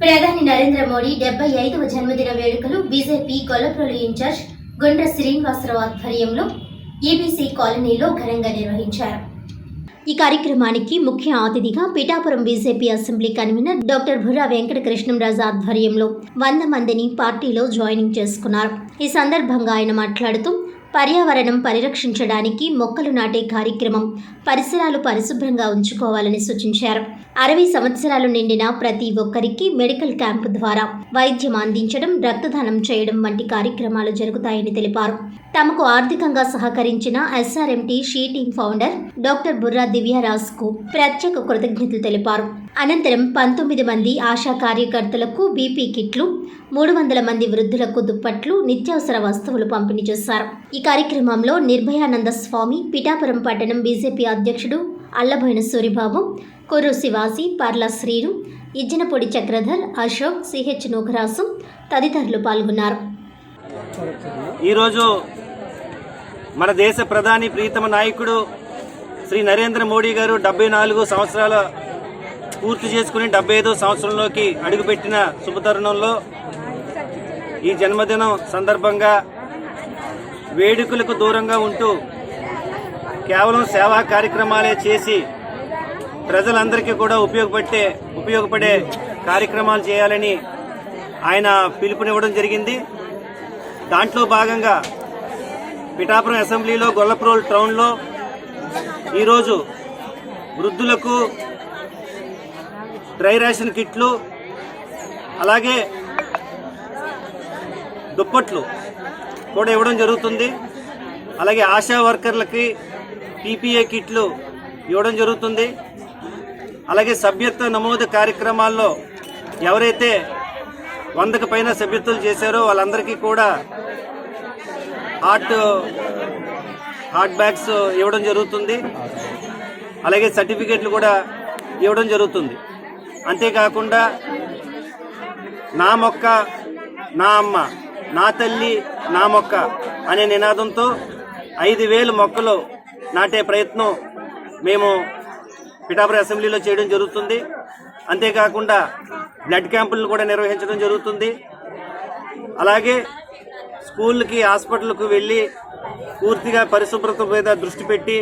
ప్రధాని నరేంద్ర మోడీ 75వ జన్మదిన వేడుకలు బీజేపీ గొల్లప్రోలు ఇన్ఛార్జ్ గుండ్ర శ్రీనివాసరావు ఆధ్వర్యంలో ఈబీసీ కాలనీలో ఘనంగా నిర్వహించారు. ఈ కార్యక్రమానికి ముఖ్య అతిథిగా Pithapuram BJP assembly convener doctor Burra Venkata Krishnamraju ఆధ్వర్యంలో 100 మందిని పార్టీలో జాయినింగ్ చేసుకున్నారు. ఈ సందర్భంగా ఆయన మాట్లాడుతూ పర్యావరణం పరిరక్షించడానికి మొక్కలు నాటే కార్యక్రమం, పరిసరాలు పరిశుభ్రంగా ఉంచుకోవాలని సూచించారు. 60 సంవత్సరాలు నిండిన ప్రతి ఒక్కరికి మెడికల్ క్యాంపు ద్వారా వైద్యం అందించడం, రక్తదానం చేయడం వంటి కార్యక్రమాలు జరుగుతాయని తెలిపారు. తమకు ఆర్థికంగా సహకరించిన SRMT she team founder doctor Burra దివ్యారాజ్కు ప్రత్యేక కృతజ్ఞతలు తెలిపారు. అనంతరం 19 మంది ఆశా కార్యకర్తలకు బీపీ కిట్లు, 300 మంది వృద్ధులకు దుప్పట్లు, నిత్యావసర వస్తువులు పంపిణీ చేశారు. ఈ కార్యక్రమంలో నిర్భయానంద స్వామి, పిఠాపురం పట్టణం బీజేపీ అధ్యక్షుడు అల్లబోయిన సూరిబాబు, కొర్రు శివాజీ, పర్ల శ్రీను, ఇజ్జనపొడి చక్రధర్, అశోక్, సిహెచ్ నూకరాసు తదితరులు పాల్గొన్నారు. ఈరోజు మన దేశ ప్రధాని ప్రీతమ నాయకుడు శ్రీ నరేంద్ర మోడీ గారు 74 సంవత్సరాల పూర్తి చేసుకుని 75వ సంవత్సరంలోకి అడుగుపెట్టిన శుభతరుణంలో ఈ జన్మదినం సందర్భంగా వేడుకలకు దూరంగా ఉంటూ కేవలం సేవా కార్యక్రమాలే చేసి ప్రజలందరికీ కూడా ఉపయోగపడే కార్యక్రమాలు చేయాలని ఆయన పిలుపునివ్వడం జరిగింది. దాంట్లో భాగంగా పిఠాపురం అసెంబ్లీలో గొల్లప్రోలు టౌన్లో ఈరోజు వృద్ధులకు డ్రై రేషన్ కిట్లు, అలాగే దుప్పట్లు కూడా ఇవ్వడం జరుగుతుంది. అలాగే ఆశా వర్కర్లకి పీపీఏ కిట్లు ఇవ్వడం జరుగుతుంది. అలాగే సభ్యత్వ నమోదు కార్యక్రమాల్లో ఎవరైతే 100కు పైన సభ్యత్వాలు చేశారో వాళ్ళందరికీ కూడా హాట్ బ్యాగ్స్ ఇవ్వడం జరుగుతుంది. అలాగే సర్టిఫికెట్లు కూడా ఇవ్వడం జరుగుతుంది. అంతేకాకుండా నా మొక్క నా అమ్మ, నా తల్లి నా మొక్క అనే నినాదంతో 5,000 మొక్కలు నాటే ప్రయత్నం మేము పిఠాపురం అసెంబ్లీలో చేయడం జరుగుతుంది. అంతేకాకుండా బ్లడ్ క్యాంపులను కూడా నిర్వహించడం జరుగుతుంది. అలాగే స్కూళ్ళకి, హాస్పిటల్కు వెళ్ళి పూర్తిగా పరిశుభ్రత మీద దృష్టి పెట్టి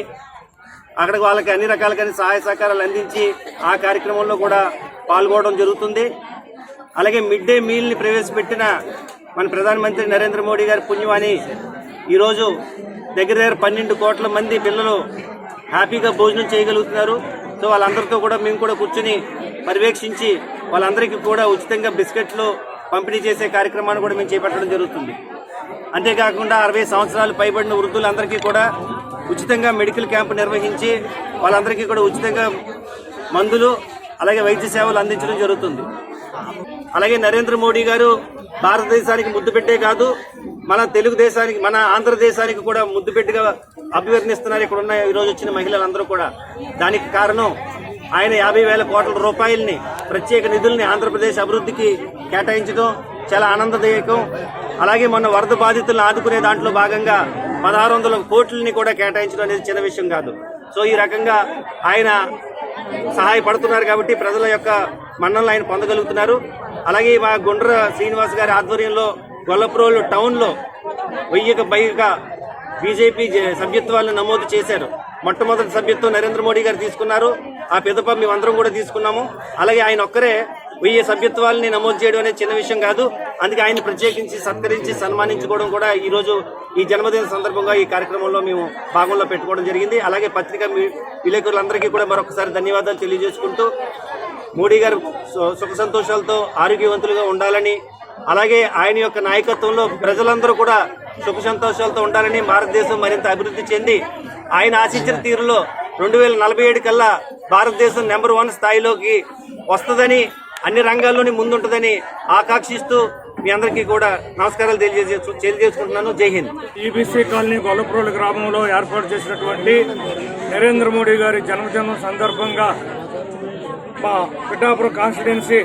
అక్కడ వాళ్ళకి అన్ని రకాలుగా సహాయ సహకారాలు అందించి ఆ కార్యక్రమంలో కూడా పాల్గొనడం జరుగుతుంది. అలాగే మిడ్ డే మీల్ని ప్రవేశపెట్టిన మన ప్రధానమంత్రి నరేంద్ర మోడీ గారి పుణ్యమని ఈరోజు దగ్గర 12 కోట్ల మంది పిల్లలు హ్యాపీగా భోజనం చేయగలుగుతున్నారు. సో వాళ్ళందరితో కూడా మేము కూడా కూర్చుని పర్యవేక్షించి వాళ్ళందరికీ కూడా ఉచితంగా బిస్కెట్లు పంపిణీ చేసే కార్యక్రమాన్ని కూడా మేము చేపట్టడం జరుగుతుంది. అంతేకాకుండా 60 సంవత్సరాలు పైబడిన వృద్ధులందరికీ కూడా ఉచితంగా మెడికల్ క్యాంపు నిర్వహించి వాళ్ళందరికీ కూడా ఉచితంగా మందులు, అలాగే వైద్య సేవలు అందించడం జరుగుతుంది. అలాగే నరేంద్ర మోడీ గారు భారతదేశానికి ముద్దు పెట్టే కాదు, మన తెలుగు దేశానికి, మన ఆంధ్రదేశానికి కూడా ముద్దు పెట్టిగా అభివర్ణిస్తున్నారు ఇక్కడ ఉన్న ఈరోజు వచ్చిన మహిళలందరూ కూడా. దానికి కారణం ఆయన 50,000 కోట్ల రూపాయలని ప్రత్యేక నిధుల్ని ఆంధ్రప్రదేశ్ అభివృద్ధికి కేటాయించడం చాలా ఆనందదాయకం. అలాగే మొన్న వరద బాధితులను ఆదుకునే దాంట్లో భాగంగా 1,600 కోట్లని కూడా కేటాయించడం అనేది చిన్న విషయం కాదు. సో ఈ రకంగా ఆయన సహాయపడుతున్నారు కాబట్టి ప్రజల యొక్క మన్ననలు ఆయన పొందగలుగుతున్నారు. అలాగే మా గుండ్ర శ్రీనివాస్ గారి ఆధ్వర్యంలో గొల్లప్రోలు టౌన్లో 1000కు పైగా బీజేపీ సభ్యత్వాలను నమోదు చేశారు. మొట్టమొదటి సభ్యత్వం నరేంద్ర మోడీ గారు తీసుకున్నారు. ఆ పిదప మేమందరం కూడా తీసుకున్నాము. అలాగే ఆయన ఒక్కరే 1000 సభ్యత్వాలని నమోదు చేయడం అనేది చిన్న విషయం కాదు. అందుకే ఆయన ప్రత్యేకించి సత్కరించి సన్మానించుకోవడం కూడా ఈరోజు ఈ జన్మదిన సందర్భంగా ఈ కార్యక్రమంలో మేము భాగంలో పెట్టుకోవడం జరిగింది. అలాగే పత్రికా విలేకరులందరికీ కూడా మరొకసారి ధన్యవాదాలు తెలియజేసుకుంటూ మోడీ గారు సుఖ సంతోషాలతో ఆరోగ్యవంతులుగా ఉండాలని, అలాగే ఆయన యొక్క నాయకత్వంలో ప్రజలందరూ కూడా సుఖ సంతోషాలతో ఉండాలని, భారతదేశం మరింత అభివృద్ధి చెంది ఆయన ఆశించిన తీరులో 2047 కల్లా భారతదేశం నెంబర్ 1 స్థాయిలోకి వస్తుందని, అన్ని రంగాల్లోని ముందుంటుందని ఆకాంక్షిస్తూ మీ అందరికీ కూడా నమస్కారాలు తెలియజేసుకుంటున్నాను. జై హింద్. ఈబీసీ కాలనీ గొల్లప్రోలు గ్రామంలో ఏర్పాటు చేసినటువంటి నరేంద్ర మోడీ గారి జన్మదినం సందర్భంగా మా పిఠాపురం కాన్స్టిట్యున్సీ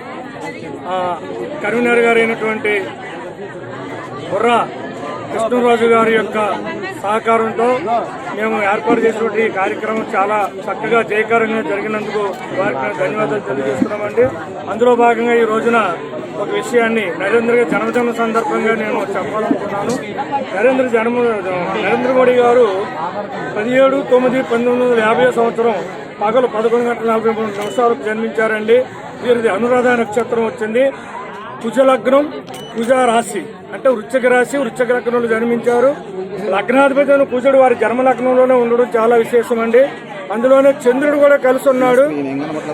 కన్వీనర్ గారు అయినటువంటి బుర్రా కృష్ణరాజు గారి యొక్క సహకారంతో మేము ఏర్పాటు చేసినటువంటి ఈ కార్యక్రమం చాలా చక్కగా జయకరంగా జరిగినందుకు వారికి మేము ధన్యవాదాలు తెలియజేస్తున్నామండి. అందులో భాగంగా ఈ రోజున ఒక విషయాన్ని నరేంద్ర జన్మదిన సందర్భంగా నేను చెప్పాలనుకున్నాను. నరేంద్ర మోడీ గారు 17/9/1950 పగలు 11:43 జన్మించారండి. వీరిది అనురాధ నక్షత్రం వచ్చింది. కుజలగ్నం, కుజ రాశి అంటే వృశ్చిక రాశి, వృశ్చిక లగ్నంలో జన్మించారు. లగ్నాధిపతి కుజుడు వారి జన్మ లగ్నంలోనే ఉండడం చాలా విశేషం అండి. అందులోనే చంద్రుడు కూడా కలిసి ఉన్నాడు.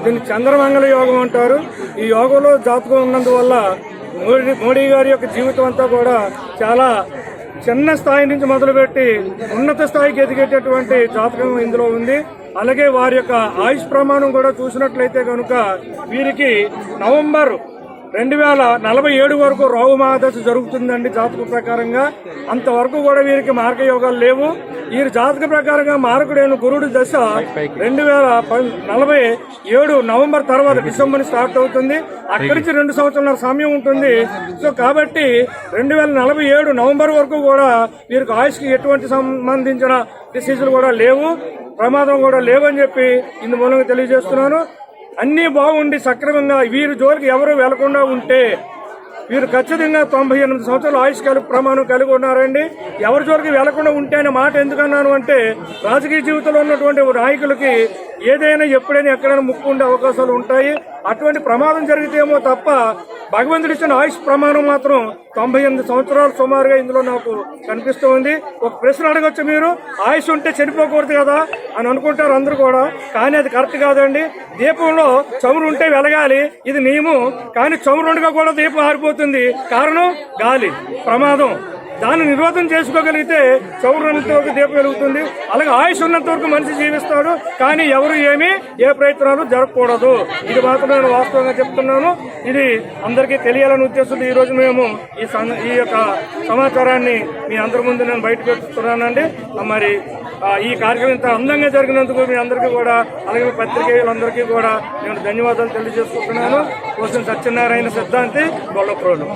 దీన్ని చంద్రమంగళ యోగం అంటారు. ఈ యోగంలో జాతకం ఉన్నందువల్ల మోడీ గారి యొక్క జీవితం అంతా కూడా చాలా చిన్న స్థాయి నుంచి మొదలుపెట్టి ఉన్నత స్థాయికి ఎదిగేటటువంటి జాతకం ఇందులో ఉంది. అలాగే వారి యొక్క ఆయుష్ ప్రమాణం కూడా చూసినట్లయితే కనుక వీరికి నవంబర్ 2047 వరకు రాహు మహాదశ జరుగుతుందండి జాతక ప్రకారంగా. అంతవరకు కూడా వీరికి మార్గయోగాలు లేవు. వీరి జాతక ప్రకారంగా మారకుడైన గురుడు దశ 2047 నవంబర్ తర్వాత డిసెంబర్ స్టార్ట్ అవుతుంది. అక్కడి నుంచి 2 సంవత్సరాల సమయం ఉంటుంది. సో కాబట్టి 2047 నవంబర్ వరకు కూడా వీరికి ఆయుష్కి ఎటువంటి సంబంధించిన డిసీజులు కూడా లేవు, ప్రమాదం కూడా లేవని చెప్పి ఇందు మూలంగా తెలియజేస్తున్నాను. అన్నీ బాగుండి సక్రమంగా వీరి జోలికి ఎవరు వెళ్లకుండా ఉంటే వీరు ఖచ్చితంగా 98 సంవత్సరాల ఆయుష్ ప్రమాణం కలిగి ఉన్నారండి. ఎవరి జోలికి వెళ్లకుండా ఉంటే అనే మాట ఎందుకన్నాను అంటే రాజకీయ జీవితంలో ఉన్నటువంటి నాయకులకి ఏదైనా ఎప్పుడైనా ఎక్కడైనా ముక్కు ఉండే అవకాశాలు ఉంటాయి. అటువంటి ప్రమాదం జరిగితేమో తప్ప భగవంతుడు ఇచ్చిన ఆయుష్ ప్రమాణం మాత్రం 98 సంవత్సరాలు సుమారుగా ఇందులో నాకు కనిపిస్తూ ఉంది. ఒక ప్రశ్న అడగచ్చు, మీరు ఆయుష్ ఉంటే చనిపోకూడదు కదా అని అనుకుంటారు అందరూ కూడా, కానీ అది కరెక్ట్ కాదండి. దీపంలో చమురు ఉంటే వెలగాలి, ఇది నియమం. కానీ చమురుండగా కూడా దీపం ఆరిపోతుంది. కారణం గాలి, ప్రమాదం. దాన్ని నిరోధం చేసుకోగలిగితే చౌర్యంత వరకు దీపం వెలుగుతుంది. అలాగే ఆయుష్ ఉన్నంత వరకు మనిషి జీవిస్తాడు. కానీ ఎవరు ఏ ప్రయత్నాలు జరగకూడదు. ఇది మాత్రం నేను వాస్తవంగా చెప్తున్నాను. ఇది అందరికీ తెలియాలని ఉద్దేశంతో ఈ రోజు మేము ఈ యొక్క సమాచారాన్ని మీ అందరి ముందు నేను బయట పెడుతున్నానండి. మరి ఈ కార్యక్రమం ఇంత అందంగా జరిగినందుకు మీ అందరికీ కూడా, అలాగే పత్రికేయులందరికీ కూడా నేను ధన్యవాదాలు తెలియజేసుకుంటున్నాను. కోసం సత్యనారాయణ సిద్ధాంతి గొల్లప్రోలు.